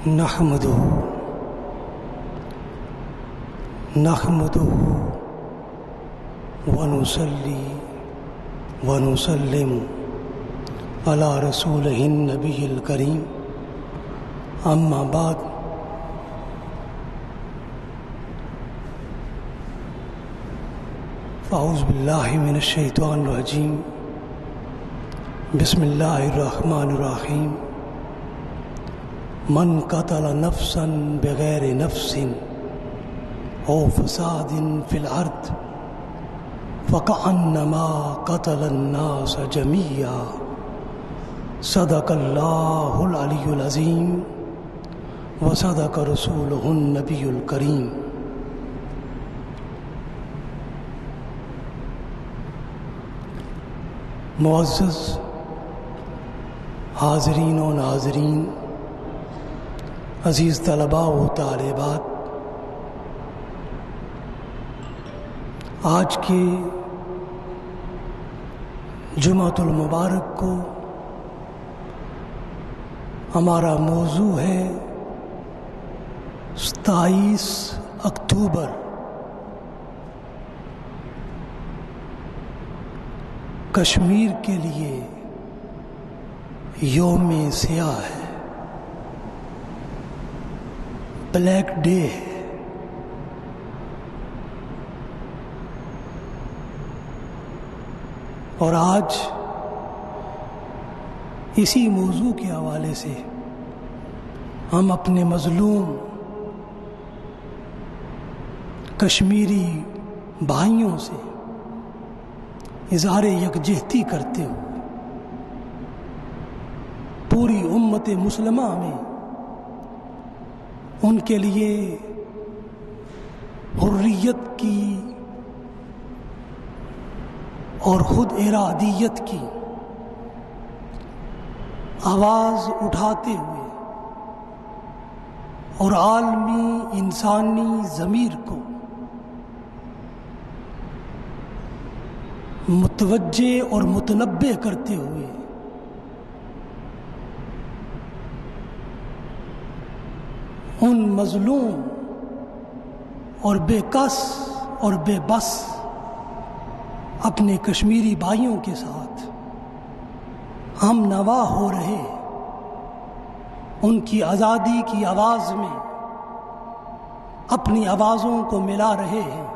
نحمده ونصلي ونسلم على رسوله النبي الكريم أما بعد فأعوذ بالله من الشيطان الرجيم بسم الله الرحمن الرحيم من قتل نفسا بغير نفس أو فساد في الأرض فكأنما قتل الناس جميعا صدق الله العلي العظيم وصدق رسوله النبي الكريم. معزز حاضرین و ناظرین، عزیز طلباء و طالبات، آج کے جمعۃ المبارک کو ہمارا موضوع ہے 27 اکتوبر، کشمیر کے لیے یوم سیاہ ہے، بلیک ڈے ہے۔ اور آج اسی موضوع کے حوالے سے ہم اپنے مظلوم کشمیری بھائیوں سے اظہار یکجہتی کرتے ہوئے پوری امت مسلمہ میں ان کے لیے حریت کی اور خود ارادیت کی آواز اٹھاتے ہوئے اور عالمی انسانی ضمیر کو متوجہ اور متنبہ کرتے ہوئے ان مظلوم اور بے کس اور بے بس اپنے کشمیری بھائیوں کے ساتھ ہم نوا ہو رہے، ان کی آزادی کی آواز میں اپنی آوازوں کو ملا رہے ہیں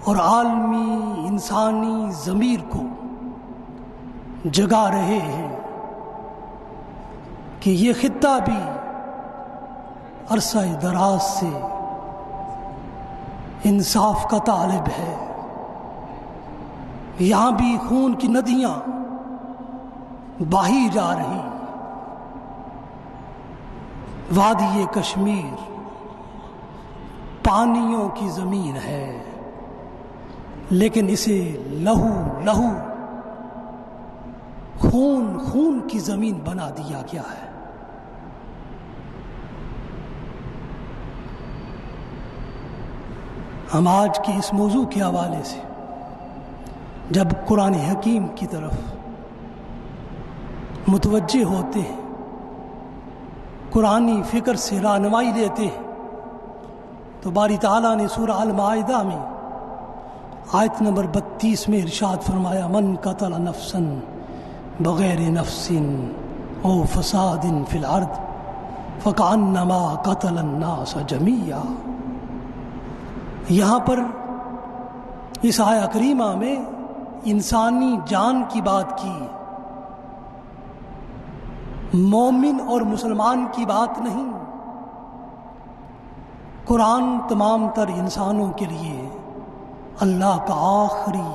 اور عالمی انسانی ضمیر کو جگا رہے ہیں کہ یہ خطہ بھی عرصہ دراز سے انصاف کا طالب ہے، یہاں بھی خون کی ندیاں بہی جا رہی، وادی کشمیر پانیوں کی زمین ہے، لیکن اسے لہو لہو خون خون کی زمین بنا دیا گیا ہے۔ ہم آج کے اس موضوع کے حوالے سے جب قرآن حکیم کی طرف متوجہ ہوتے ہیں، قرآنی فکر سے رہنمائی لیتے ہیں، تو باری تعالیٰ نے سورہ المائدہ میں آیت نمبر 32 میں ارشاد فرمایا، من قتل نفسا بغیر نفس او فساد فی الارض فکأنما قتل الناس جميعا۔ یہاں پر اس آیہ کریمہ میں انسانی جان کی بات کی، مومن اور مسلمان کی بات نہیں۔ قرآن تمام تر انسانوں کے لیے اللہ کا آخری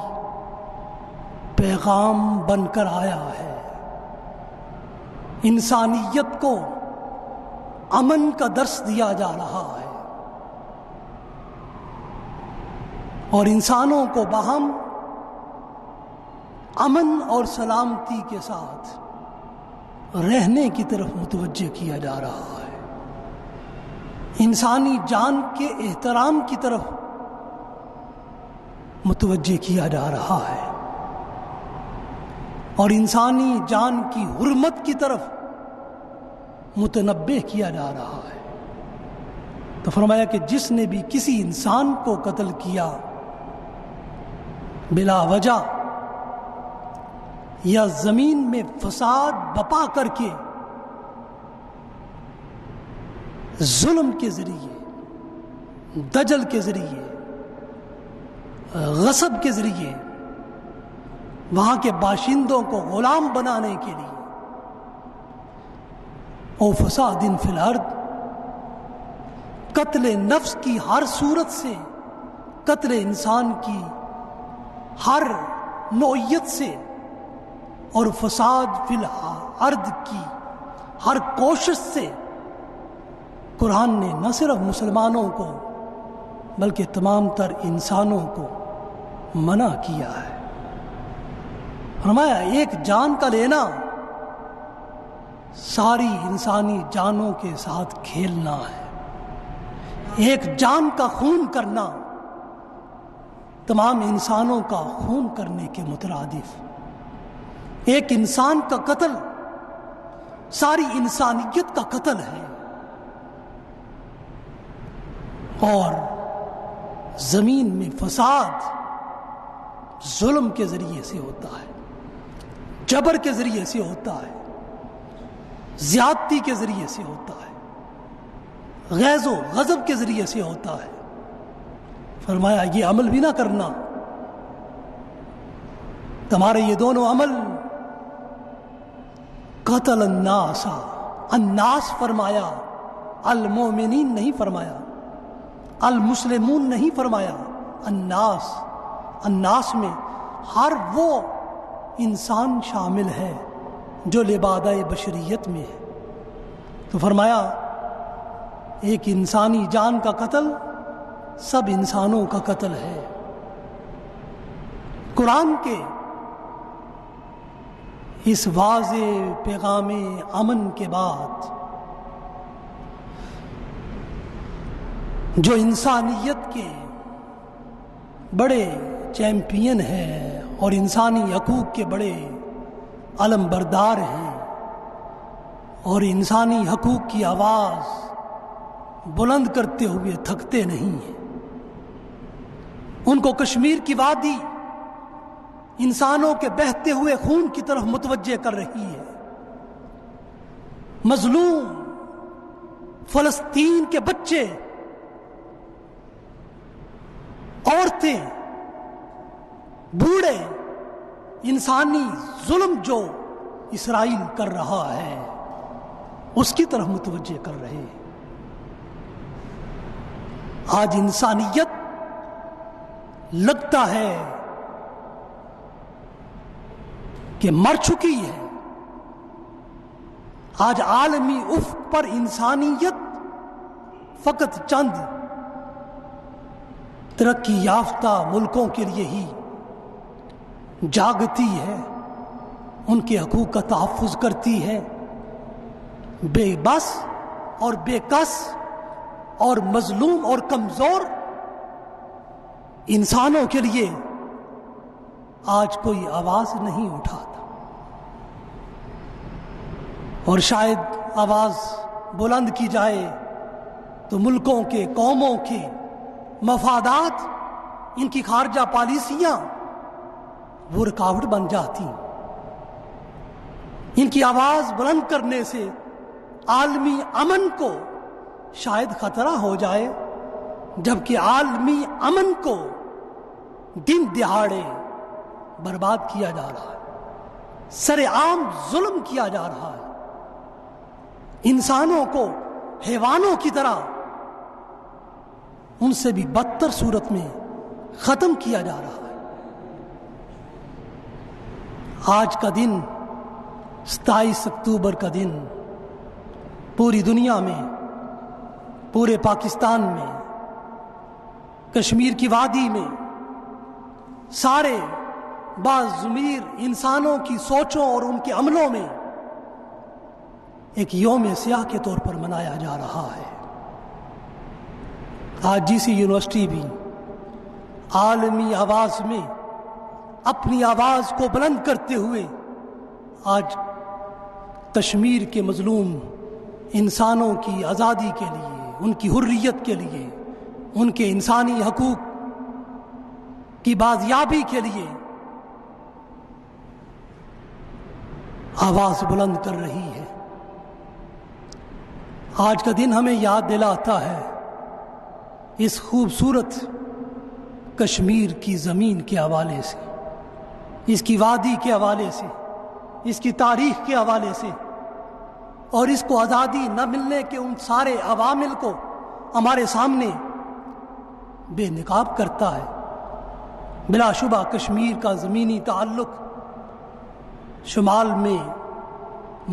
پیغام بن کر آیا ہے، انسانیت کو امن کا درس دیا جا رہا ہے اور انسانوں کو باہم امن اور سلامتی کے ساتھ رہنے کی طرف متوجہ کیا جا رہا ہے، انسانی جان کے احترام کی طرف متوجہ کیا جا رہا ہے اور انسانی جان کی حرمت کی طرف متنبہ کیا جا رہا ہے۔ تو فرمایا کہ جس نے بھی کسی انسان کو قتل کیا بلا وجہ یا زمین میں فساد بپا کر کے، ظلم کے ذریعے، دجل کے ذریعے، غصب کے ذریعے، وہاں کے باشندوں کو غلام بنانے کے لیے، او فساد فی الارض، قتل نفس کی ہر صورت سے، قتل انسان کی ہر نوعیت سے، اور فساد فی الارض کی ہر کوشش سے قرآن نے نہ صرف مسلمانوں کو بلکہ تمام تر انسانوں کو منع کیا ہے۔ فرمایا ایک جان کا لینا ساری انسانی جانوں کے ساتھ کھیلنا ہے، ایک جان کا خون کرنا تمام انسانوں کا خون کرنے کے مترادف، ایک انسان کا قتل ساری انسانیت کا قتل ہے، اور زمین میں فساد ظلم کے ذریعے سے ہوتا ہے، جبر کے ذریعے سے ہوتا ہے، زیادتی کے ذریعے سے ہوتا ہے، غیظ و غضب کے ذریعے سے ہوتا ہے۔ فرمایا یہ عمل بھی نہ کرنا، تمہارے یہ دونوں عمل، قتل الناس، الناس فرمایا، المومنین نہیں فرمایا، المسلمون نہیں فرمایا، الناس، الناس میں ہر وہ انسان شامل ہے جو لبادہ بشریت میں ہے۔ تو فرمایا ایک انسانی جان کا قتل سب انسانوں کا قتل ہے۔ قرآن کے اس واضح پیغام امن کے بعد جو انسانیت کے بڑے چیمپئن ہیں اور انسانی حقوق کے بڑے علم بردار ہیں اور انسانی حقوق کی آواز بلند کرتے ہوئے تھکتے نہیں ہیں، ان کو کشمیر کی وادی انسانوں کے بہتے ہوئے خون کی طرف متوجہ کر رہی ہے، مظلوم فلسطین کے بچے، عورتیں، بوڑھے، انسانی ظلم جو اسرائیل کر رہا ہے اس کی طرف متوجہ کر رہے ہیں۔ آج انسانیت لگتا ہے کہ مر چکی ہے، آج عالمی افق پر انسانیت فقط چند ترقی یافتہ ملکوں کے لیے ہی جاگتی ہے، ان کے حقوق کا تحفظ کرتی ہے، بے بس اور بے کس اور مظلوم اور کمزور انسانوں کے لیے آج کوئی آواز نہیں اٹھاتا، اور شاید آواز بلند کی جائے تو ملکوں کے، قوموں کے مفادات، ان کی خارجہ پالیسیاں وہ رکاوٹ بن جاتی، ان کی آواز بلند کرنے سے عالمی امن کو شاید خطرہ ہو جائے، جبکہ عالمی امن کو دن دہاڑے برباد کیا جا رہا ہے، سر عام ظلم کیا جا رہا ہے، انسانوں کو حیوانوں کی طرح ان سے بھی بدتر صورت میں ختم کیا جا رہا ہے۔ آج کا دن 27 اکتوبر کا دن پوری دنیا میں، پورے پاکستان میں، کشمیر کی وادی میں، سارے باضمیر انسانوں کی سوچوں اور ان کے عملوں میں ایک یوم سیاہ کے طور پر منایا جا رہا ہے۔ آج جی سی یونیورسٹی بھی عالمی آواز میں اپنی آواز کو بلند کرتے ہوئے آج کشمیر کے مظلوم انسانوں کی آزادی کے لیے، ان کی حریت کے لیے، ان کے انسانی حقوق کی بازیابی کے لیے آواز بلند کر رہی ہے۔ آج کا دن ہمیں یاد دلاتا ہے اس خوبصورت کشمیر کی زمین کے حوالے سے، اس کی وادی کے حوالے سے، اس کی تاریخ کے حوالے سے، اور اس کو آزادی نہ ملنے کے ان سارے عوامل کو ہمارے سامنے بے نقاب کرتا ہے۔ بلا شبہ کشمیر کا زمینی تعلق شمال میں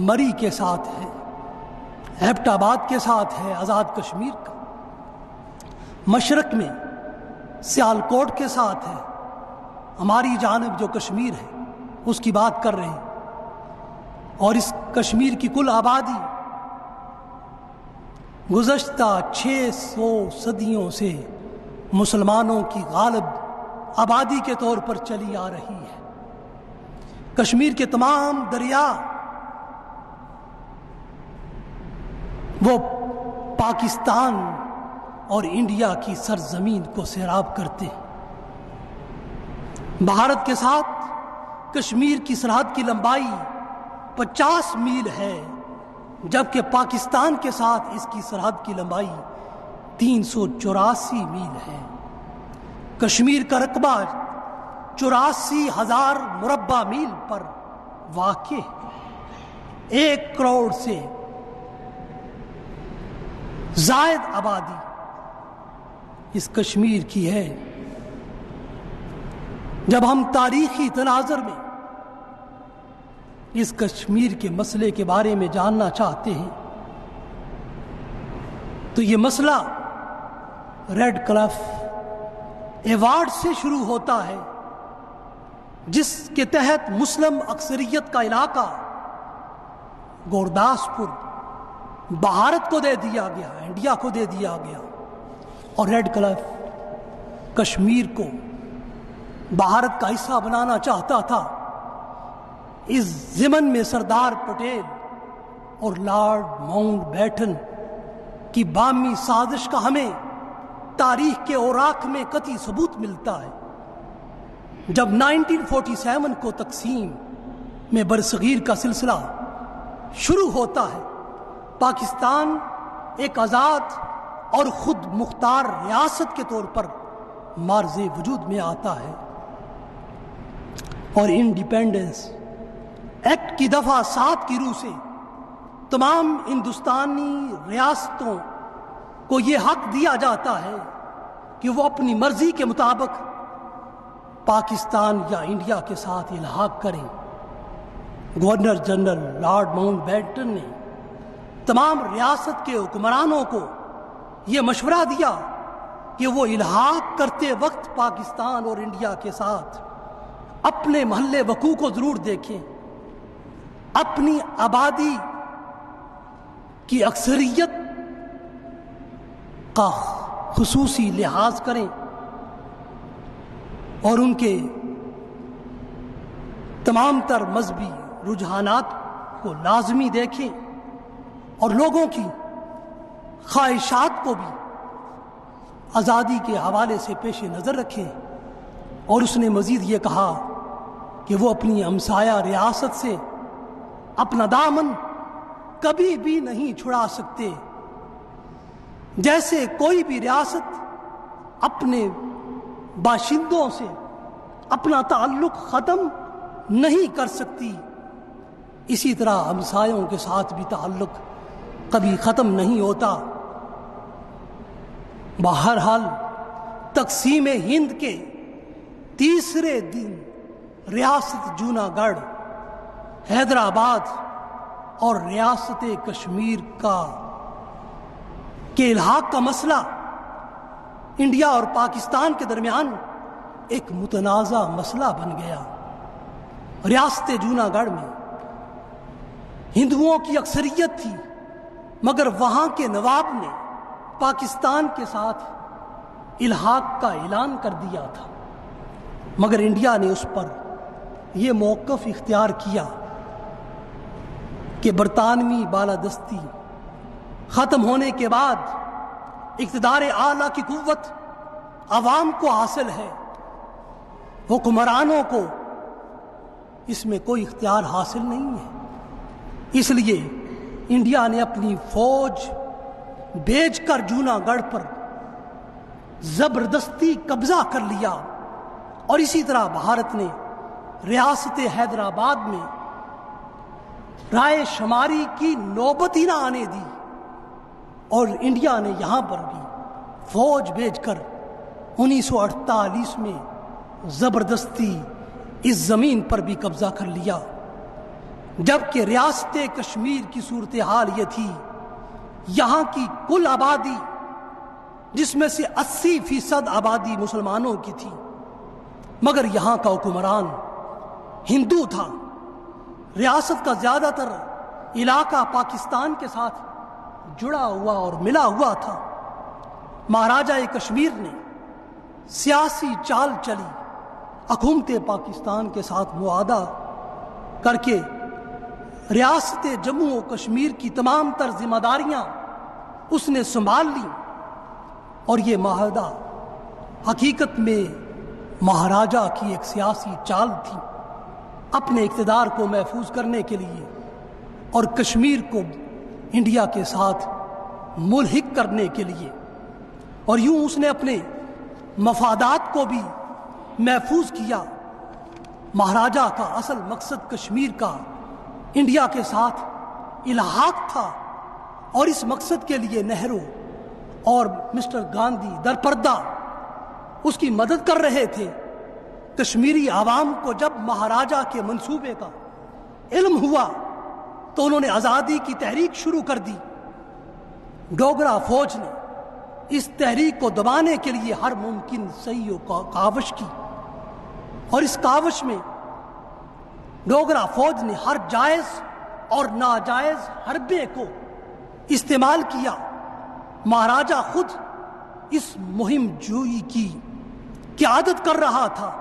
مری کے ساتھ ہے، ایبٹ آباد کے ساتھ ہے آزاد کشمیر کا، مشرق میں سیالکوٹ کے ساتھ ہے، ہماری جانب جو کشمیر ہے اس کی بات کر رہے ہیں، اور اس کشمیر کی کل آبادی گزشتہ 600 صدیوں سے مسلمانوں کی غالب آبادی کے طور پر چلی آ رہی ہے۔ کشمیر کے تمام دریا وہ پاکستان اور انڈیا کی سرزمین کو سیراب کرتے ہیں۔ بھارت کے ساتھ کشمیر کی سرحد کی لمبائی 50 میل ہے، جبکہ پاکستان کے ساتھ اس کی سرحد کی لمبائی 384 میل ہے۔ کشمیر کا رقبہ 84,000 مربع میل پر واقع ہے۔ 1 کروڑ سے زائد آبادی اس کشمیر کی ہے۔ جب ہم تاریخی تناظر میں اس کشمیر کے مسئلے کے بارے میں جاننا چاہتے ہیں تو یہ مسئلہ ریڈ کلف ایوارڈ سے شروع ہوتا ہے، جس کے تحت مسلم اکثریت کا علاقہ گورداسپور بھارت کو دے دیا گیا، انڈیا کو دے دیا گیا، اور ریڈ کلف کشمیر کو بھارت کا حصہ بنانا چاہتا تھا۔ اس ضمن میں سردار پٹیل اور لارڈ ماؤنٹ بیٹن کی باہمی سازش کا ہمیں تاریخ کے اوراق میں قطعی ثبوت ملتا ہے۔ جب 1947 کو تقسیم میں برصغیر کا سلسلہ شروع ہوتا ہے، پاکستان ایک آزاد اور خود مختار ریاست کے طور پر معرض وجود میں آتا ہے، اور انڈیپینڈنس ایکٹ کی دفعہ 7 کی روح سے تمام ہندوستانی ریاستوں کو یہ حق دیا جاتا ہے کہ وہ اپنی مرضی کے مطابق پاکستان یا انڈیا کے ساتھ الحاق کریں۔ Governor general lord Mountbatten نے تمام ریاست کے حکمرانوں کو یہ مشورہ دیا کہ وہ الحاق کرتے وقت پاکستان اور انڈیا کے ساتھ اپنے محل وقوع کو ضرور دیکھیں، اپنی آبادی کی اکثریت کا خصوصی لحاظ کریں، اور ان کے تمام تر مذہبی رجحانات کو لازمی دیکھیں، اور لوگوں کی خواہشات کو بھی آزادی کے حوالے سے پیش نظر رکھیں۔ اور اس نے مزید یہ کہا کہ وہ اپنی ہمسایہ ریاست سے اپنا دامن کبھی بھی نہیں چھڑا سکتے، جیسے کوئی بھی ریاست اپنے باشندوں سے اپنا تعلق ختم نہیں کر سکتی، اسی طرح ہمسایوں کے ساتھ بھی تعلق کبھی ختم نہیں ہوتا۔ بہرحال تقسیم ہند کے تیسرے دن ریاست جوناگڑھ، حیدرآباد اور ریاست کشمیر کے الحاق کا مسئلہ انڈیا اور پاکستان کے درمیان ایک متنازع مسئلہ بن گیا۔ ریاست جوناگڑھ میں ہندوؤں کی اکثریت تھی، مگر وہاں کے نواب نے پاکستان کے ساتھ الحاق کا اعلان کر دیا تھا، مگر انڈیا نے اس پر یہ موقف اختیار کیا کہ برطانوی بالادستی ختم ہونے کے بعد اقتدار اعلیٰ کی قوت عوام کو حاصل ہے، حکمرانوں کو اس میں کوئی اختیار حاصل نہیں ہے۔ اس لیے انڈیا نے اپنی فوج بھیج کر جوناگڑھ پر زبردستی قبضہ کر لیا، اور اسی طرح بھارت نے ریاست حیدرآباد میں رائے شماری کی نوبت ہی نہ آنے دی، اور انڈیا نے یہاں پر بھی فوج بھیج کر 1948 میں زبردستی اس زمین پر بھی قبضہ کر لیا، جبکہ ریاست کشمیر کی صورتحال یہ تھی، یہاں کی کل آبادی جس میں سے 80% آبادی مسلمانوں کی تھی، مگر یہاں کا حکمران ہندو تھا۔ ریاست کا زیادہ تر علاقہ پاکستان کے ساتھ جڑا ہوا اور ملا ہوا تھا۔ مہاراجہ کشمیر نے سیاسی چال چلی، حکومت پاکستان کے ساتھ معاہدہ کر کے ریاست جموں و کشمیر کی تمام تر ذمہ داریاں اس نے سنبھال لی، اور یہ معاہدہ حقیقت میں مہاراجہ کی ایک سیاسی چال تھی، اپنے اقتدار کو محفوظ کرنے کے لیے اور کشمیر کو انڈیا کے ساتھ ملحق کرنے کے لیے، اور یوں اس نے اپنے مفادات کو بھی محفوظ کیا۔ مہاراجہ کا اصل مقصد کشمیر کا انڈیا کے ساتھ الحاق تھا، اور اس مقصد کے لیے نہرو اور مسٹر گاندھی درپردہ اس کی مدد کر رہے تھے۔ کشمیری عوام کو جب مہاراجہ کے منصوبے کا علم ہوا تو انہوں نے آزادی کی تحریک شروع کر دی۔ ڈوگرا فوج نے اس تحریک کو دبانے کے لیے ہر ممکن سعی و کاوش کی، اور اس کاوش میں ڈوگرا فوج نے ہر جائز اور ناجائز حربے کو استعمال کیا۔ مہاراجہ خود اس مہم جوئی کی قیادت کر رہا تھا۔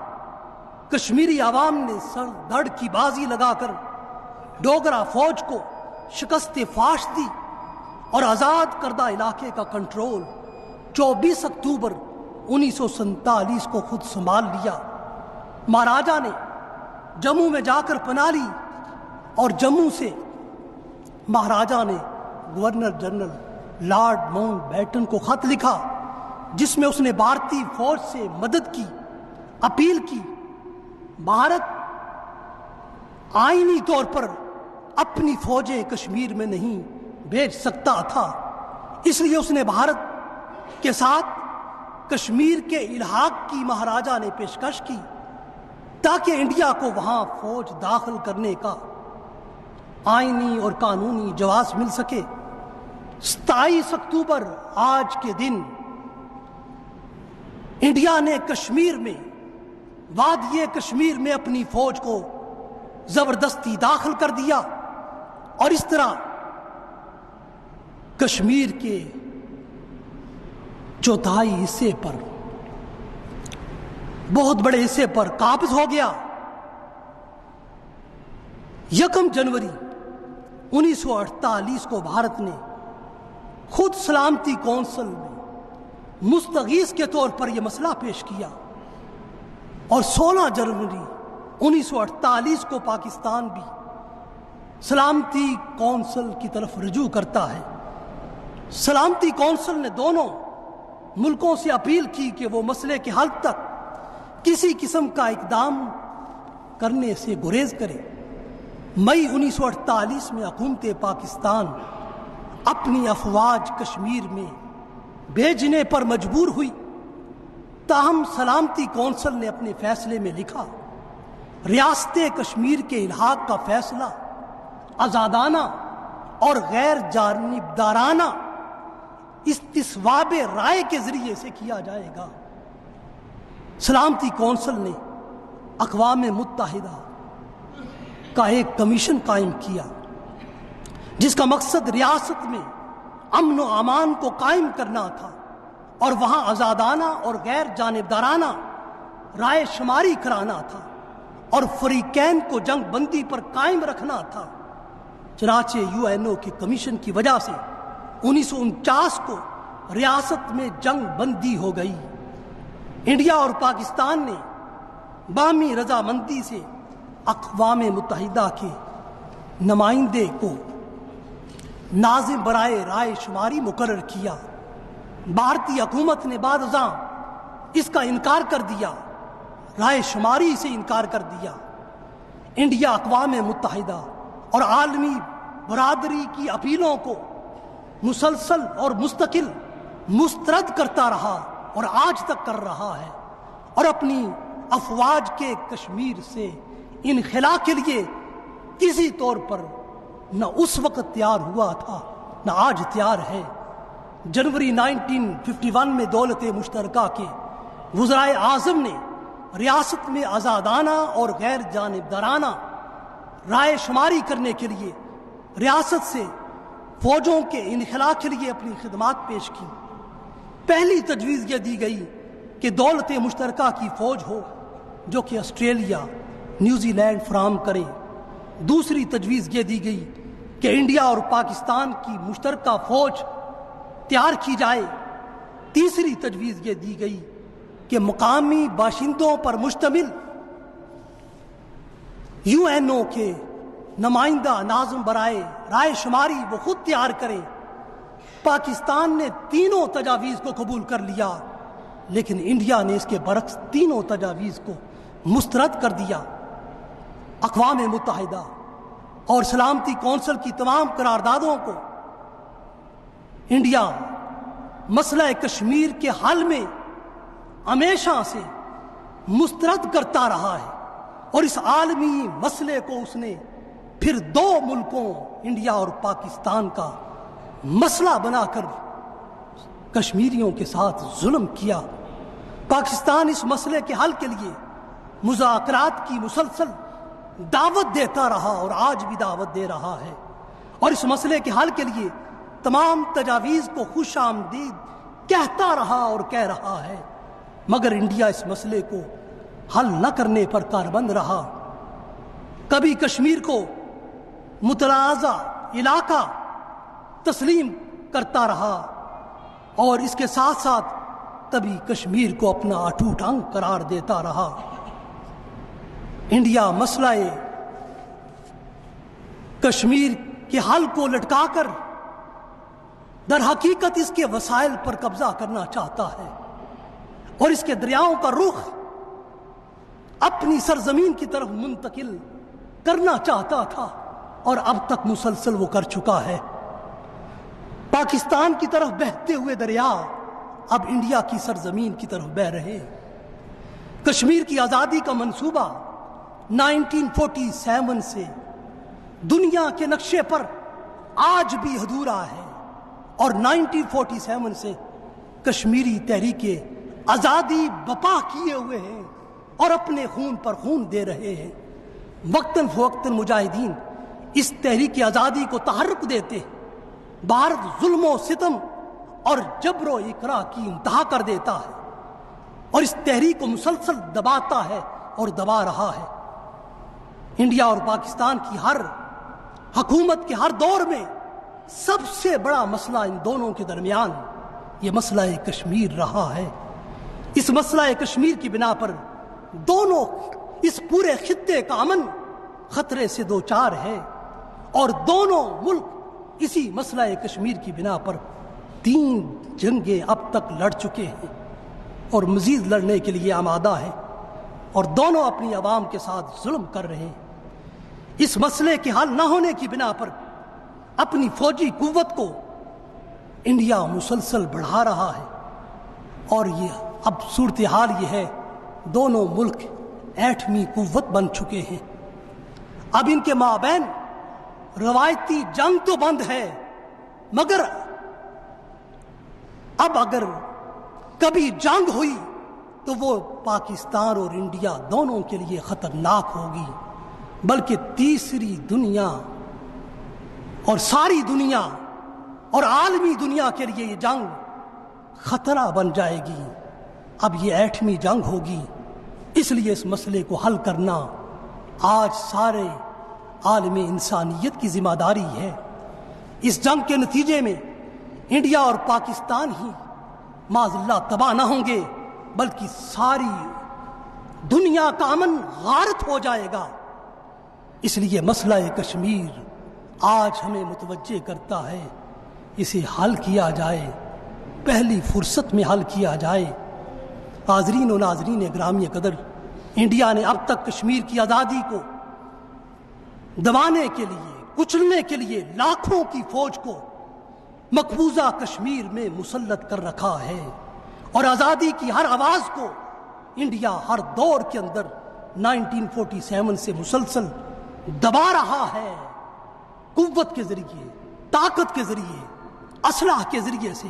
کشمیری عوام نے سر دھڑ کی بازی لگا کر ڈوگرا فوج کو شکست فاش دی، اور آزاد کردہ علاقے کا کنٹرول 24 اکتوبر 1947 کو خود سنبھال لیا۔ مہاراجہ نے جموں میں جا کر پناہ لی، اور جموں سے مہاراجہ نے governor general lord Mountbatten کو خط لکھا، جس میں اس نے بھارتی فوج سے مدد کی اپیل کی۔ بھارت آئینی طور پر اپنی فوجیں کشمیر میں نہیں بھیج سکتا تھا، اس لیے اس نے بھارت کے ساتھ کشمیر کے الحاق کی مہاراجہ نے پیشکش کی، تاکہ انڈیا کو وہاں فوج داخل کرنے کا آئینی اور قانونی جواز مل سکے۔ 27 اکتوبر آج کے دن انڈیا نے کشمیر میں، وادی کشمیر میں اپنی فوج کو زبردستی داخل کر دیا، اور اس طرح کشمیر کے چوتھائی حصے پر، بہت بڑے حصے پر قابض ہو گیا۔ 1 جنوری 1948 کو بھارت نے خود سلامتی کونسل میں مستغیث کے طور پر یہ مسئلہ پیش کیا، اور 16 جنوری 1948 کو پاکستان بھی سلامتی کونسل کی طرف رجوع کرتا ہے۔ سلامتی کونسل نے دونوں ملکوں سے اپیل کی کہ وہ مسئلے کے حل تک کسی قسم کا اقدام کرنے سے گریز کرے۔ مئی 1948 میں حکومت پاکستان اپنی افواج کشمیر میں بھیجنے پر مجبور ہوئی، تاہم سلامتی کونسل نے اپنے فیصلے میں لکھا، ریاست کشمیر کے الحاق کا فیصلہ آزادانہ اور غیر جانبدارانہ استصواب رائے کے ذریعے سے کیا جائے گا۔ سلامتی کونسل نے اقوام متحدہ کا ایک کمیشن قائم کیا، جس کا مقصد ریاست میں امن و امان کو قائم کرنا تھا، اور وہاں آزادانہ اور غیر جانبدارانہ رائے شماری کرانا تھا، اور فریقین کو جنگ بندی پر قائم رکھنا تھا۔ چنانچہ UNO کے کمیشن کی وجہ سے 1949 کو ریاست میں جنگ بندی ہو گئی۔ انڈیا اور پاکستان نے باہمی رضامندی سے اقوام متحدہ کے نمائندے کو ناظم برائے رائے شماری مقرر کیا۔ بھارتی حکومت نے بعد ازاں اس کا انکار کر دیا، رائے شماری سے انکار کر دیا۔ انڈیا اقوام متحدہ اور عالمی برادری کی اپیلوں کو مسلسل اور مستقل مسترد کرتا رہا اور آج تک کر رہا ہے، اور اپنی افواج کے کشمیر سے انخلا کے لیے کسی طور پر نہ اس وقت تیار ہوا تھا نہ آج تیار ہے۔ جنوری 1951 میں دولت مشترکہ کے وزرائے اعظم نے ریاست میں آزادانہ اور غیر جانبدارانہ رائے شماری کرنے کے لیے ریاست سے فوجوں کے انخلا کے لیے اپنی خدمات پیش کی۔ پہلی تجویز یہ دی گئی کہ دولت مشترکہ کی فوج ہو جو کہ آسٹریلیا، نیوزی لینڈ فراہم کرے۔ دوسری تجویز یہ دی گئی کہ انڈیا اور پاکستان کی مشترکہ فوج تیار کی جائے۔ تیسری تجویز یہ دی گئی کہ مقامی باشندوں پر مشتمل UN کے نمائندہ ناظم برائے رائے شماری وہ خود تیار کرے۔ پاکستان نے تینوں تجاویز کو قبول کر لیا، لیکن انڈیا نے اس کے برعکس تینوں تجاویز کو مسترد کر دیا۔ اقوام متحدہ اور سلامتی کونسل کی تمام قراردادوں کو انڈیا مسئلہ کشمیر کے حل میں ہمیشہ سے مسترد کرتا رہا ہے، اور اس عالمی مسئلے کو اس نے پھر دو ملکوں انڈیا اور پاکستان کا مسئلہ بنا کر کشمیریوں کے ساتھ ظلم کیا۔ پاکستان اس مسئلے کے حل کے لیے مذاکرات کی مسلسل دعوت دیتا رہا اور آج بھی دعوت دے رہا ہے، اور اس مسئلے کے حل کے لیے تمام تجاویز کو خوش آمدید کہتا رہا اور کہہ رہا ہے، مگر انڈیا اس مسئلے کو حل نہ کرنے پر کاربند رہا۔ کبھی کشمیر کو متنازع علاقہ تسلیم کرتا رہا، اور اس کے ساتھ ساتھ کبھی کشمیر کو اپنا اٹوٹ انگ قرار دیتا رہا۔ انڈیا مسئلہ کشمیر کے حل کو لٹکا کر در حقیقت اس کے وسائل پر قبضہ کرنا چاہتا ہے، اور اس کے دریاؤں کا رخ اپنی سرزمین کی طرف منتقل کرنا چاہتا تھا، اور اب تک مسلسل وہ کر چکا ہے۔ پاکستان کی طرف بہتے ہوئے دریا اب انڈیا کی سرزمین کی طرف بہہ رہے۔ کشمیر کی آزادی کا منصوبہ 1947 سے دنیا کے نقشے پر آج بھی ادھورا ہے، اور 1947 سے کشمیری تحریک آزادی بپا کیے ہوئے ہیں اور اپنے خون پر خون دے رہے ہیں۔ وقتاً فوقتاً مجاہدین اس تحریک آزادی کو تحرک دیتے، بھارت ظلم و ستم اور جبر و اکراہ کی انتہا کر دیتا ہے، اور اس تحریک کو مسلسل دباتا ہے اور دبا رہا ہے۔ انڈیا اور پاکستان کی ہر حکومت کے ہر دور میں سب سے بڑا مسئلہ ان دونوں کے درمیان یہ مسئلہ کشمیر رہا ہے۔ اس مسئلہ کشمیر کی بنا پر دونوں اس پورے خطے کا امن خطرے سے دوچار ہے، اور دونوں ملک اسی مسئلہ کشمیر کی بنا پر 3 جنگیں اب تک لڑ چکے ہیں اور مزید لڑنے کے لیے آمادہ ہیں، اور دونوں اپنی عوام کے ساتھ ظلم کر رہے ہیں۔ اس مسئلے کے حل نہ ہونے کی بنا پر اپنی فوجی قوت کو انڈیا مسلسل بڑھا رہا ہے، اور یہ اب صورتحال یہ ہے دونوں ملک ایٹمی قوت بن چکے ہیں۔ اب ان کے مابین روایتی جنگ تو بند ہے، مگر اب اگر کبھی جنگ ہوئی تو وہ پاکستان اور انڈیا دونوں کے لیے خطرناک ہوگی، بلکہ تیسری دنیا اور ساری دنیا اور عالمی دنیا کے لیے یہ جنگ خطرہ بن جائے گی۔ اب یہ ایٹمی جنگ ہوگی، اس لیے اس مسئلے کو حل کرنا آج سارے عالم انسانیت کی ذمہ داری ہے۔ اس جنگ کے نتیجے میں انڈیا اور پاکستان ہی معاذ اللہ تباہ نہ ہوں گے بلکہ ساری دنیا کا امن غارت ہو جائے گا۔ اس لیے مسئلہ کشمیر آج ہمیں متوجہ کرتا ہے، اسے حل کیا جائے، پہلی فرصت میں حل کیا جائے۔ حاضرین و ناظرین گرامی قدر، انڈیا نے اب تک کشمیر کی آزادی کو دبانے کے لیے، کچلنے کے لیے لاکھوں کی فوج کو مقبوضہ کشمیر میں مسلط کر رکھا ہے، اور آزادی کی ہر آواز کو انڈیا ہر دور کے اندر 1947 سے مسلسل دبا رہا ہے، قوت کے ذریعے، طاقت کے ذریعے، اسلحہ کے ذریعے سے۔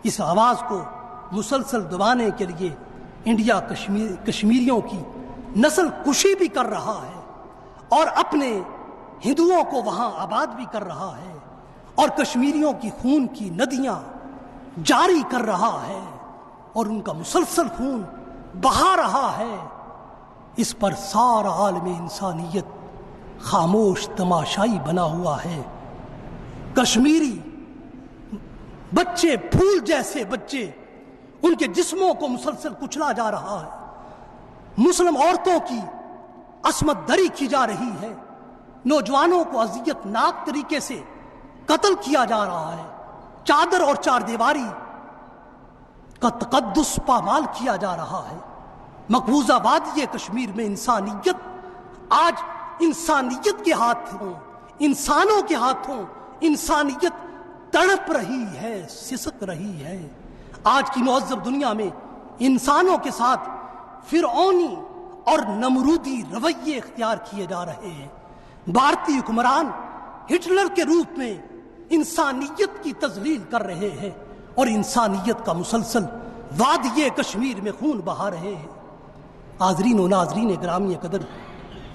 اس آواز کو مسلسل دبانے کے لیے انڈیا کشمیریوں کی نسل کشی بھی کر رہا ہے، اور اپنے ہندوؤں کو وہاں آباد بھی کر رہا ہے، اور کشمیریوں کی خون کی ندیاں جاری کر رہا ہے، اور ان کا مسلسل خون بہا رہا ہے۔ اس پر سارا عالم انسانیت خاموش تماشائی بنا ہوا ہے۔ کشمیری بچے، پھول جیسے بچے، ان کے جسموں کو مسلسل کچلا جا رہا ہے، مسلم عورتوں کی عصمت دری کی جا رہی ہے، نوجوانوں کو اذیت ناک طریقے سے قتل کیا جا رہا ہے، چادر اور چار دیواری کا تقدس پامال کیا جا رہا ہے۔ مقبوضہ وادی کشمیر میں انسانیت آج انسانیت کے ہاتھوں، انسانوں کے ہاتھوں انسانیت تڑپ رہی ہے، سسک رہی ہے۔ آج کی مہذب دنیا میں انسانوں کے ساتھ فرعونی اور نمرودی رویے اختیار کیے جا رہے ہیں۔ بھارتی حکمران ہٹلر کے روپ میں انسانیت کی تذلیل کر رہے ہیں، اور انسانیت کا مسلسل وادی کشمیر میں خون بہا رہے ہیں۔ حاضرین و ناظرین گرامی قدر،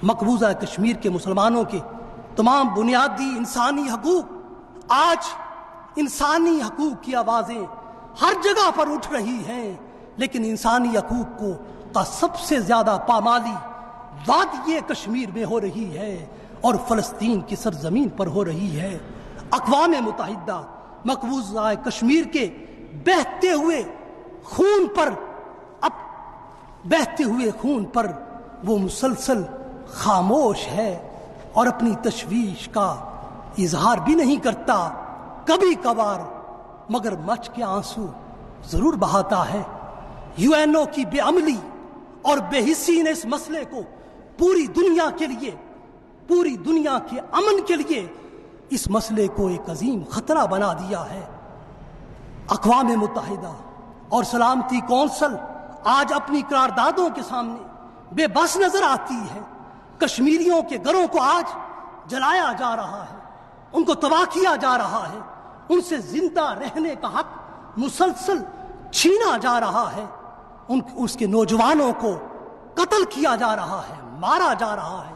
مقبوضہ کشمیر کے مسلمانوں کے تمام بنیادی انسانی حقوق، آج انسانی حقوق کی آوازیں ہر جگہ پر اٹھ رہی ہیں، لیکن انسانی حقوق کا سب سے زیادہ پامالی وادی کشمیر میں ہو رہی ہے، اور فلسطین کی سرزمین پر ہو رہی ہے۔ اقوام متحدہ مقبوضہ کشمیر کے بہتے ہوئے خون پر وہ مسلسل خاموش ہے، اور اپنی تشویش کا اظہار بھی نہیں کرتا، کبھی کبھار مگر مچ کے آنسو ضرور بہاتا ہے۔ UN کی بے عملی اور بے حسی نے اس مسئلے کو پوری دنیا کے لیے، پوری دنیا کے امن کے لیے اس مسئلے کو ایک عظیم خطرہ بنا دیا ہے۔ اقوام متحدہ اور سلامتی کونسل آج اپنی قراردادوں کے سامنے بے بس نظر آتی ہے۔ کشمیریوں کے گھروں کو آج جلایا جا رہا ہے، ان کو تباہ کیا جا رہا ہے، ان سے زندہ رہنے کا حق مسلسل چھینا جا رہا ہے، اس کے نوجوانوں کو قتل کیا جا رہا ہے، مارا جا رہا ہے۔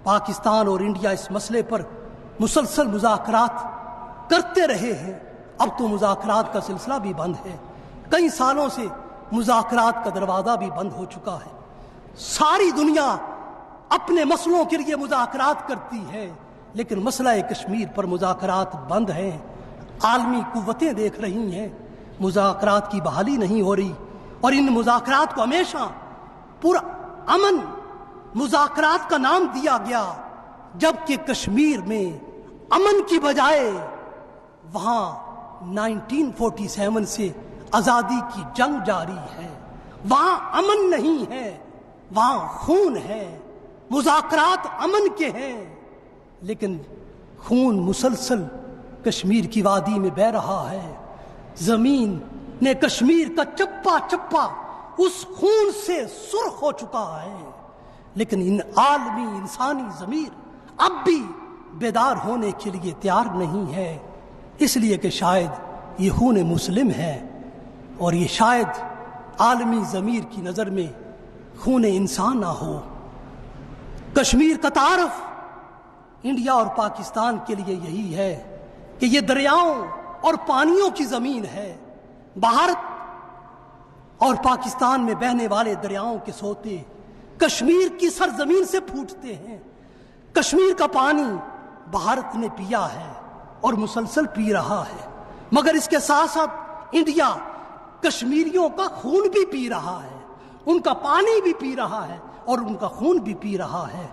پاکستان اور انڈیا اس مسئلے پر مسلسل مذاکرات کرتے رہے ہیں، اب تو مذاکرات کا سلسلہ بھی بند ہے، کئی سالوں سے مذاکرات کا دروازہ بھی بند ہو چکا ہے۔ ساری دنیا اپنے مسئلوں کے لیے مذاکرات کرتی ہے، لیکن مسئلہ کشمیر پر مذاکرات بند ہیں۔ عالمی قوتیں دیکھ رہی ہیں، مذاکرات کی بحالی نہیں ہو رہی، اور ان مذاکرات کو ہمیشہ پر امن مذاکرات کا نام دیا گیا، جبکہ کشمیر میں امن کی بجائے وہاں 1947 سے آزادی کی جنگ جاری ہے، وہاں امن نہیں ہے، وہاں خون ہے۔ مذاکرات امن کے ہیں، لیکن خون مسلسل کشمیر کی وادی میں بہہ رہا ہے۔ زمین نے کشمیر کا چپا چپا اس خون سے سرخ ہو چکا ہے، لیکن ان عالمی انسانی ضمیر اب بھی بیدار ہونے کے لیے تیار نہیں ہے، اس لیے کہ شاید یہ خون مسلم ہے، اور یہ شاید عالمی ضمیر کی نظر میں خون انسان نہ ہو۔ کشمیر کا تعارف انڈیا اور پاکستان کے لیے یہی ہے کہ یہ دریاؤں اور پانیوں کی زمین ہے۔ بھارت اور پاکستان میں بہنے والے دریاؤں کے سوتے کشمیر کی سرزمین سے پھوٹتے ہیں۔ کشمیر کا پانی بھارت نے پیا ہے اور مسلسل پی رہا ہے، مگر اس کے ساتھ ساتھ انڈیا کشمیریوں کا خون بھی پی رہا ہے، ان کا پانی بھی پی رہا ہے اور ان کا خون بھی پی رہا ہے،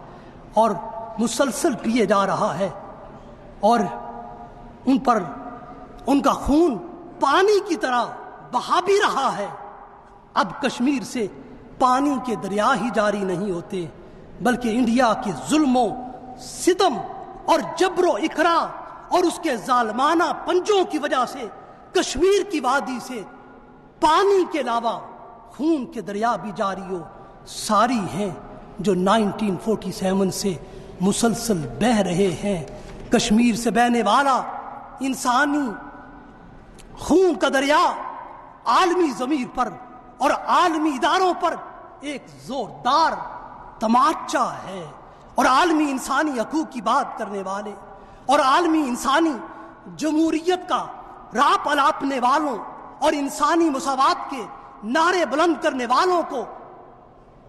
اور مسلسل پیے جا رہا ہے، اور ان پر ان کا خون پانی کی طرح بہا بھی رہا ہے۔ اب کشمیر سے پانی کے دریا ہی جاری نہیں ہوتے، بلکہ انڈیا کے ظلم و ستم اور جبر و اکرا اور اس کے ظالمانہ پنجوں کی وجہ سے کشمیر کی وادی سے پانی کے علاوہ خون کے دریا بھی جاری ہو ساری ہیں، جو 1947 سے مسلسل بہہ رہے ہیں۔ کشمیر سے بہنے والا انسانی خون کا دریا عالمی ضمیر پر اور عالمی اداروں پر ایک زوردار تماچا ہے، اور عالمی انسانی حقوق کی بات کرنے والے اور عالمی انسانی جمہوریت کا راپ الاپنے والوں اور انسانی مساوات کے نعرے بلند کرنے والوں کو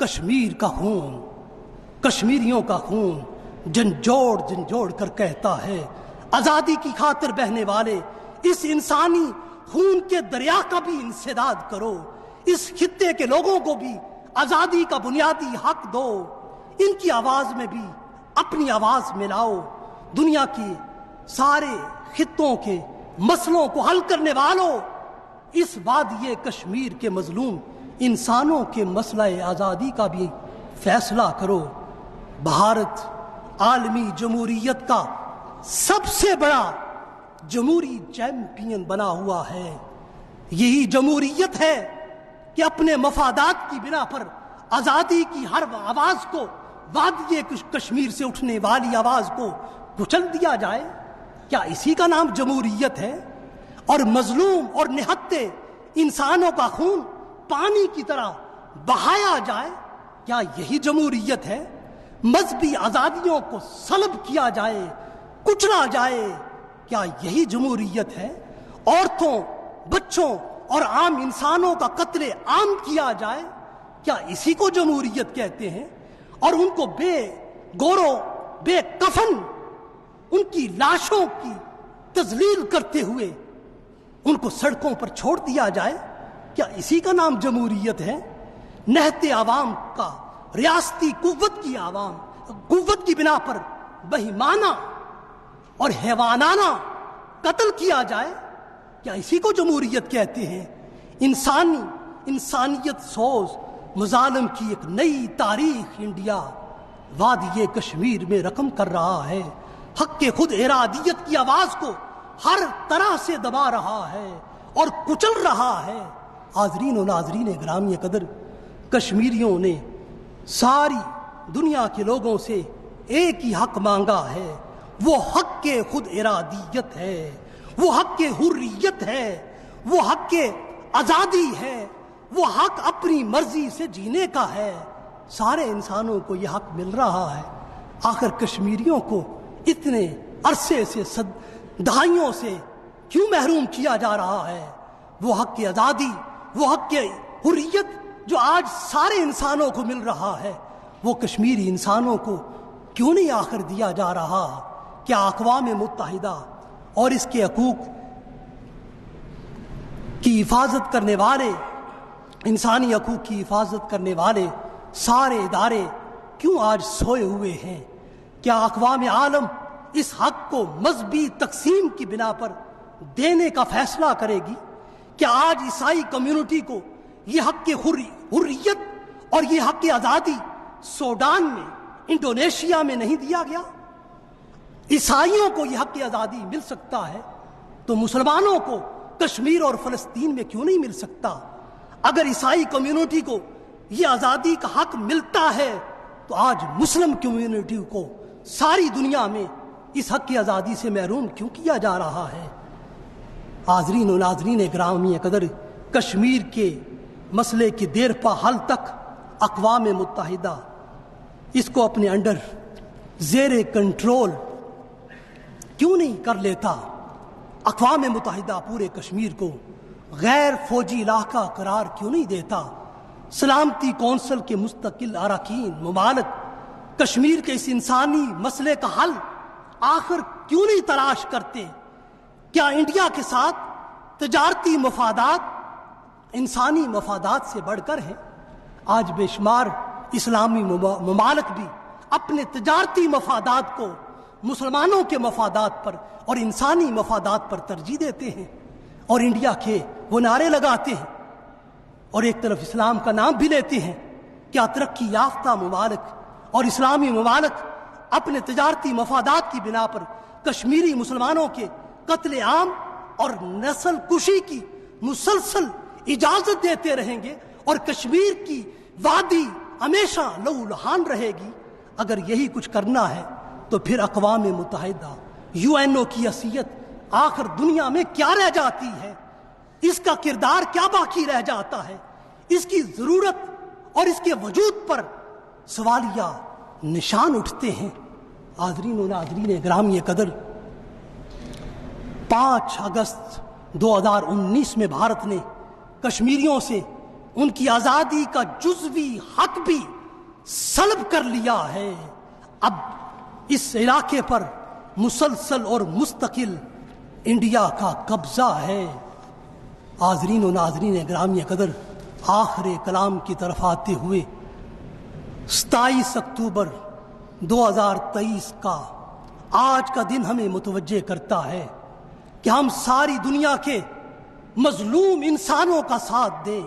کشمیر کا خون، کشمیریوں کا خون جھنجھوڑ کر کہتا ہے۔ آزادی کی خاطر بہنے والے اس انسانی خون کے دریا کا بھی انسداد کرو، اس خطے کے لوگوں کو بھی آزادی کا بنیادی حق دو، ان کی آواز میں بھی اپنی آواز ملاؤ۔ دنیا کی سارے خطوں کے مسئلوں کو حل کرنے والوں، اس وادی کشمیر کے مظلوم انسانوں کے مسئلہ آزادی کا بھی فیصلہ کرو۔ بھارت عالمی جمہوریت کا سب سے بڑا جمہوری چیمپئن بنا ہوا ہے۔ یہی جمہوریت ہے کہ اپنے مفادات کی بنا پر آزادی کی ہر آواز کو، وادی کشمیر سے اٹھنے والی آواز کو کچل دیا جائے۔ کیا اسی کا نام جمہوریت ہے؟ اور مظلوم اور نہتے انسانوں کا خون پانی کی طرح بہایا جائے، کیا یہی جمہوریت ہے؟ مذہبی آزادیوں کو سلب کیا جائے، کچلا جائے، کیا یہی جمہوریت ہے؟ عورتوں، بچوں اور عام انسانوں کا قتل عام کیا جائے، کیا اسی کو جمہوریت کہتے ہیں؟ اور ان کو بے گورو بے کفن ان کی لاشوں کی تذلیل کرتے ہوئے ان کو سڑکوں پر چھوڑ دیا جائے، کیا اسی کا نام جمہوریت ہے؟ نہتے عوام کا ریاستی قوت کی بنا پر بہیمانہ اور حیوانانہ قتل کیا جائے، کیا اسی کو جمہوریت کہتے ہیں؟ انسانیت سوز مظالم کی ایک نئی تاریخ انڈیا وادی کشمیر میں رقم کر رہا ہے، حق کے خود ارادیت کی آواز کو ہر طرح سے دبا رہا ہے اور کچل رہا ہے۔ حاضرین و ناظرین گرامی قدر، کشمیریوں نے ساری دنیا کے لوگوں سے ایک ہی حق مانگا ہے، وہ حق کے خود ارادیت ہے، وہ حق کے حریت ہے، وہ حق کے آزادی ہے، وہ حق اپنی مرضی سے جینے کا ہے۔ سارے انسانوں کو یہ حق مل رہا ہے، آخر کشمیریوں کو اتنے عرصے سے دہائیوں سے کیوں محروم کیا جا رہا ہے؟ وہ حق کی آزادی، وہ حق کی حریت جو آج سارے انسانوں کو مل رہا ہے، وہ کشمیری انسانوں کو کیوں نہیں آخر دیا جا رہا؟ کیا اقوام متحدہ اور اس کے حقوق کی حفاظت کرنے والے، انسانی حقوق کی حفاظت کرنے والے سارے ادارے کیوں آج سوئے ہوئے ہیں؟ کیا اقوام عالم اس حق کو مذہبی تقسیم کی بنا پر دینے کا فیصلہ کرے گی؟ کیا آج عیسائی کمیونٹی کو یہ حق کی حریت اور یہ حق کی آزادی سوڈان میں، انڈونیشیا میں نہیں دیا گیا؟ عیسائیوں کو یہ حق کی آزادی مل سکتا ہے تو مسلمانوں کو کشمیر اور فلسطین میں کیوں نہیں مل سکتا؟ اگر عیسائی کمیونٹی کو یہ آزادی کا حق ملتا ہے تو آج مسلم کمیونٹی کو ساری دنیا میں اس حق کی آزادی سے محروم کیوں کیا جا رہا ہے؟ حاضرین و ناظرین گرامی قدر، کشمیر کے مسئلے کی دیر پا حل تک اقوام متحدہ اس کو اپنے انڈر زیر کنٹرول کیوں نہیں کر لیتا؟ اقوام متحدہ پورے کشمیر کو غیر فوجی علاقہ قرار کیوں نہیں دیتا؟ سلامتی کونسل کے مستقل اراکین ممالک کشمیر کے اس انسانی مسئلے کا حل آخر کیوں نہیں تلاش کرتے؟ کیا انڈیا کے ساتھ تجارتی مفادات انسانی مفادات سے بڑھ کر ہیں۔ آج بے شمار اسلامی ممالک بھی اپنے تجارتی مفادات کو مسلمانوں کے مفادات پر اور انسانی مفادات پر ترجیح دیتے ہیں، اور انڈیا کے وہ نعرے لگاتے ہیں اور ایک طرف اسلام کا نام بھی لیتے ہیں۔ کیا ترقی یافتہ ممالک اور اسلامی ممالک اپنے تجارتی مفادات کی بنا پر کشمیری مسلمانوں کے قتل عام اور نسل کشی کی مسلسل اجازت دیتے رہیں گے اور کشمیر کی وادی ہمیشہ لہو لہان رہے گی؟ اگر یہی کچھ کرنا ہے تو پھر اقوام متحدہ UN کی حیثیت آخر دنیا میں کیا رہ جاتی ہے؟ اس کا کردار کیا باقی رہ جاتا ہے؟ اس کی ضرورت اور اس کے وجود پر سوالیہ نشان اٹھتے ہیں۔ حاضرین و ناظرین گرامی قدر، 5 اگست 2019 میں بھارت نے کشمیریوں سے ان کی آزادی کا جزوی حق بھی سلب کر لیا ہے۔ اب اس علاقے پر مسلسل اور مستقل انڈیا کا قبضہ ہے۔ حاضرین و ناظرین گرامی قدر، آخر کلام کی طرف آتے ہوئے 27 اکتوبر 2023 کا آج کا دن ہمیں متوجہ کرتا ہے کہ ہم ساری دنیا کے مظلوم انسانوں کا ساتھ دیں،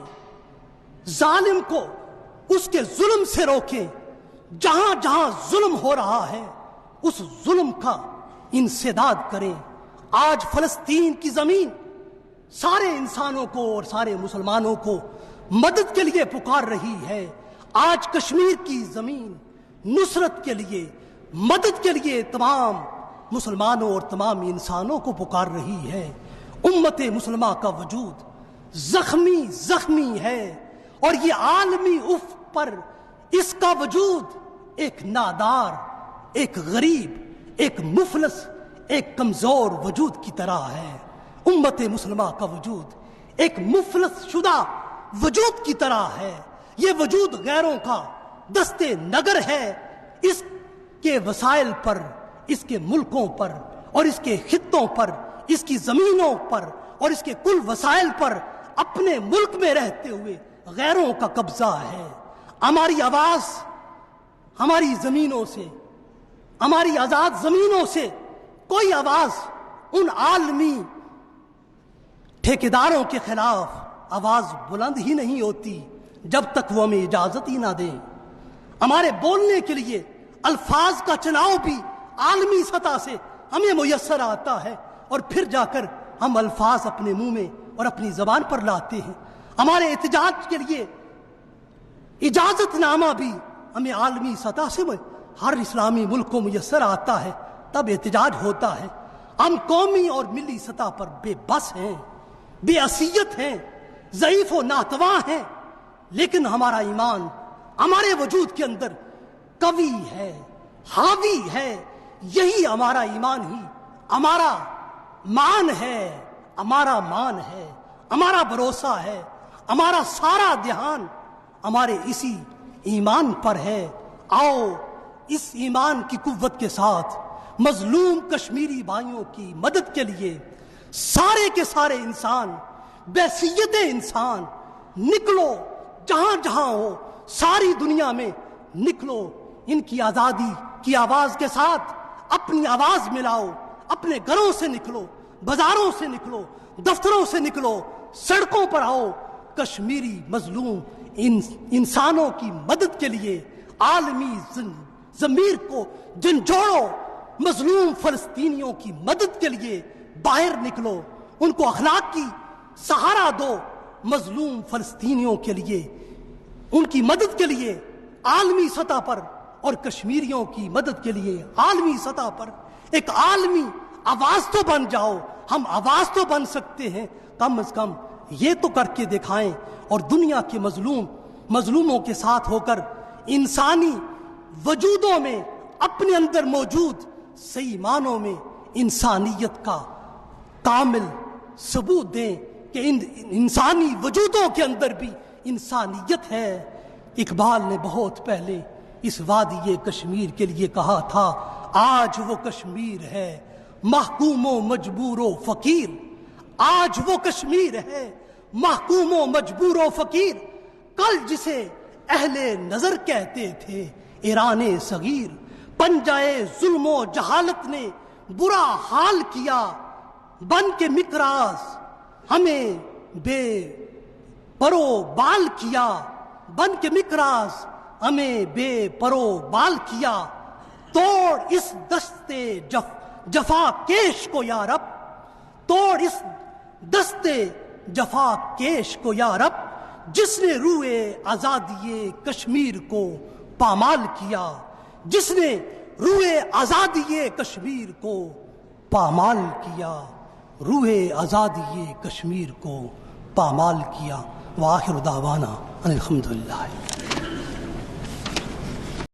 ظالم کو اس کے ظلم سے روکیں، جہاں جہاں ظلم ہو رہا ہے اس ظلم کا انسداد کریں۔ آج فلسطین کی زمین سارے انسانوں کو اور سارے مسلمانوں کو مدد کے لیے پکار رہی ہے۔ آج کشمیر کی زمین نصرت کے لیے، مدد کے لیے تمام مسلمانوں اور تمام انسانوں کو پکار رہی ہے۔ امت مسلمہ کا وجود زخمی ہے، اور یہ عالمی افق پر اس کا وجود ایک نادار، ایک غریب، ایک مفلس، ایک کمزور وجود کی طرح ہے۔ امت مسلمہ کا وجود ایک مفلس شدہ وجود کی طرح ہے۔ یہ وجود غیروں کا دست نگر ہے۔ اس کے وسائل پر، اس کے ملکوں پر اور اس کے خطوں پر، اس کی زمینوں پر اور اس کے کل وسائل پر اپنے ملک میں رہتے ہوئے غیروں کا قبضہ ہے۔ ہماری آواز ہماری زمینوں سے، ہماری آزاد زمینوں سے کوئی آواز ان عالمی ٹھیکیداروں کے خلاف آواز بلند ہی نہیں ہوتی جب تک وہ ہمیں اجازت ہی نہ دیں۔ ہمارے بولنے کے لیے الفاظ کا چناؤ بھی عالمی سطح سے ہمیں میسر آتا ہے، اور پھر جا کر ہم الفاظ اپنے منہ میں اور اپنی زبان پر لاتے ہیں۔ ہمارے احتجاج کے لیے اجازت نامہ بھی ہمیں عالمی سطح سے ہر اسلامی ملک کو میسر آتا ہے، تب احتجاج ہوتا ہے۔ ہم قومی اور ملی سطح پر بے بس ہیں، بے حیثیت ہیں، ضعیف و ناتواں ہیں، لیکن ہمارا ایمان ہمارے وجود کے اندر قوی ہے، حاوی ہے۔ یہی ہمارا ایمان ہی ہمارا مان ہے، ہمارا مان ہے، ہمارا بھروسہ ہے، ہمارا سارا دھیان ہمارے اسی ایمان پر ہے۔ آؤ اس ایمان کی قوت کے ساتھ مظلوم کشمیری بھائیوں کی مدد کے لیے سارے کے سارے انسان، بحیثیت انسان، نکلو، جہاں جہاں ہو ساری دنیا میں نکلو۔ ان کی آزادی کی آواز کے ساتھ اپنی آواز ملاؤ، اپنے گھروں سے نکلو، بازاروں سے نکلو، دفتروں سے نکلو، سڑکوں پر آؤ۔ کشمیری مظلوم انسانوں کی مدد کے لیے عالمی ضمیر کو جھنجھوڑو، مظلوم فلسطینیوں کی مدد کے لیے باہر نکلو، ان کو اخلاق کی سہارا دو۔ مظلوم فلسطینیوں کے لیے، ان کی مدد کے لیے عالمی سطح پر اور کشمیریوں کی مدد کے لیے عالمی سطح پر ایک عالمی آواز تو بن جاؤ۔ ہم آواز تو بن سکتے ہیں، کم از کم یہ تو کر کے دکھائیں، اور دنیا کے مظلوموں کے ساتھ ہو کر انسانی وجودوں میں اپنے اندر موجود صحیح معنوں میں انسانیت کا کامل ثبوت دیں کہ ان انسانی وجودوں کے اندر بھی انسانیت ہے۔ اقبال نے بہت پہلے اس وادی کشمیر کے لیے کہا تھا، آج وہ کشمیر ہے محکوم و مجبور و فقیر، آج وہ کشمیر ہے محکوم و مجبور و فقیر، کل جسے اہل نظر کہتے تھے ایران صغیر، پنجائے ظلم و جہالت نے برا حال کیا، بن کے مقراض ہمیں بے پرو بال کیا، بن کے مقراض ہمیں بے پرو بال کیا، توڑ اس دستے جفا کیش کو یا رب، توڑ اس دستے جفا کیش کو یا رب، جس نے روئے آزادی کشمیر کو پامال کیا، جس نے روئے آزادی کشمیر کو پامال کیا، روئے آزادی کشمیر کو پامال کیا۔ وآخر دعوانا ان الحمدللہ۔